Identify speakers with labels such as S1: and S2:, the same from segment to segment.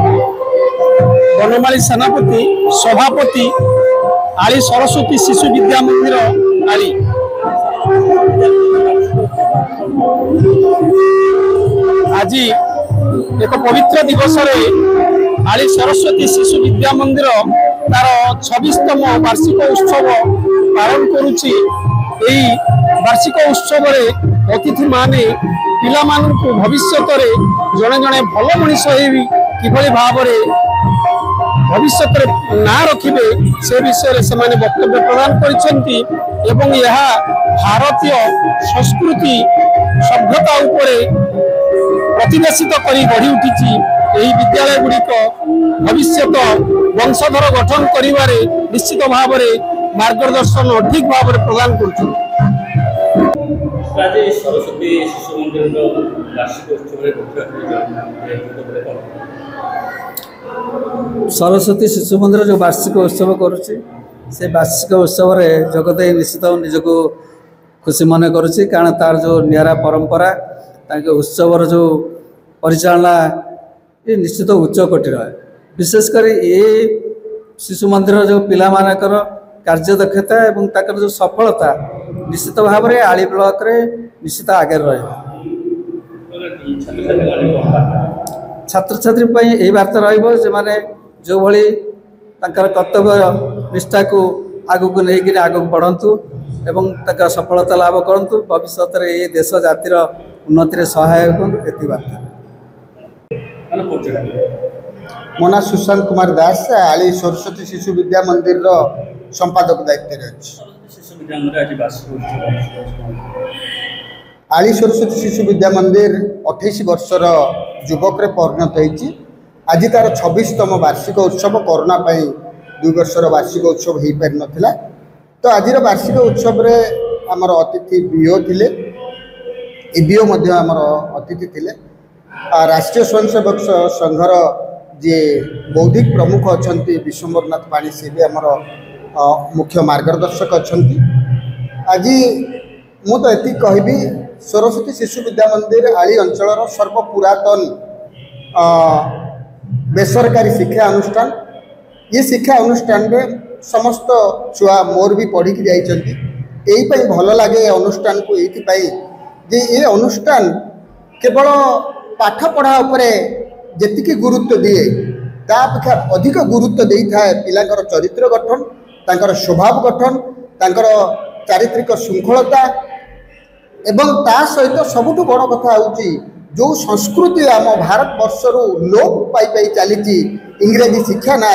S1: बनमाली सेनापति सभापति आली सरस्वती शिशु विद्या मंदिर आली आज एक पवित्र दिवस आली सरस्वती शिशु विद्या मंदिर तार 26तम वार्षिक उत्सव पालन करुच्ची। वार्षिक उत्सव अतिथि माने पिला मानू भविष्य जड़े जड़े भल मनीष किभली भाव भविष्य ना रखिबे से विषय से वक्तव्य प्रदान करिसेंती एवं यह भारतीय संस्कृति सभ्यता उपरे प्रतिवेशित करी गढ़ी उठी। विद्यालय गुड़िक भविष्य वंशधर गठन करिवारे निश्चित भाव मार्गदर्शन अधिक भाव प्रदान कर।
S2: सरस्वती शिशु मंदिर जो वार्षिक उत्सव करुच्ची से वार्षिक उत्सव जगत निश्चित निजक खुशी मन करुच्ची कारण तार जो निरा परंपरा उत्सवर जो परिचालना ये निश्चित उच्च कोटीर है। विशेषकर ये शिशु मंदिर जो पिला मानकर कार्य दक्षता एवं ताकर जो सफलता निश्चित भाव में आली ब्लॉक रे निश्चित आगे रहे। छात्र छात्री यही वार्ता रही जो भली कर्तव्य निष्ठा को आगू को लेकिन आगू बढ़ंतु एवं तक सफलता लाभ करंतु भविष्य में ये देश जातिर उन्नति सहायक होती बार्ता।
S3: मो ना सुशांत कुमार दास आली सरस्वती शिशु विद्या मंदिर संपादक दायित्व आली सरस्वती शिशु विद्या मंदिर 28 वर्षर युवक परिणत होती। आज तार 26तम वार्षिक उत्सव कोरोना 2 वर्षर वार्षिक उत्सव हो पार नाला। तो आज वार्षिक उत्सव रे आमर अतिथि बीओ थिले बीओ आमर अतिथि थिले। राष्ट्रीय स्वयंसेवक संघर जे बौद्धिक प्रमुख अच्छा विश्वम्बरनाथ पाणी से भी आमर मुख्य मार्गदर्शक अच्छा। आज मु तो ये कहबी सरस्वती शिशु विद्या मंदिर आली अंचल सर्वपुरातन बेसरकारी शिक्षा अनुष्ठान। ये शिक्षा अनुष्ठान रे समस्त छुआ मोर भी पढ़ी जाइछंती। यही भल लगे अनुष्ठान को ये अनुष्ठान केवल पाठ पढ़ा उपरे जेतिकी गुरुत्व दिए तापेक्षा अधिक गुरुत्व दे था पिलांकर चरित्र गठन तांकर स्वभाव गठन तांकर चारित्रिक श्रृंखलता एवं ता सहित सबुठ बड़ कथा होची जो संस्कृति आम भारत वर्षर लोप पाई चली इंग्रेजी शिक्षा ना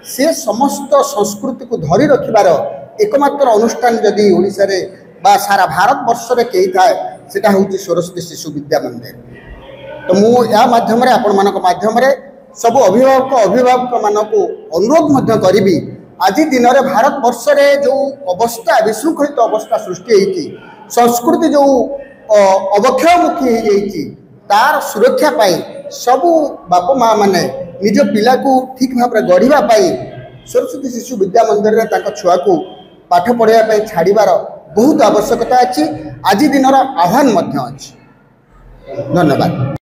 S3: से समस्त संस्कृति को धरी रखिबार एकमात्र अनुष्ठान जदि ओडिशा रे बा सारा भारत वर्ष रे कही थाए सेटा होची सरस्वती शिशु विद्या मंदिर। तो मुझे माध्यम आपण माध्यम सब अभिभावक मानक अनुरोध करी आज दिन में भारत वर्ष रे जो अवस्था विशृंखलित अवस्था सृष्टि होती संस्कृति जो अवक्षयमुखी हो जाती तार सुरक्षा पाई सबू बाप माँ माने निज पिला को ठीक भाव में गढ़ाई सरस्वती शिशु विद्या मंदिर में छुआ को पाठ पढ़ाई छाड़बार बहुत आवश्यकता अच्छी। आज दिन आह्वान अच्छी। धन्यवाद।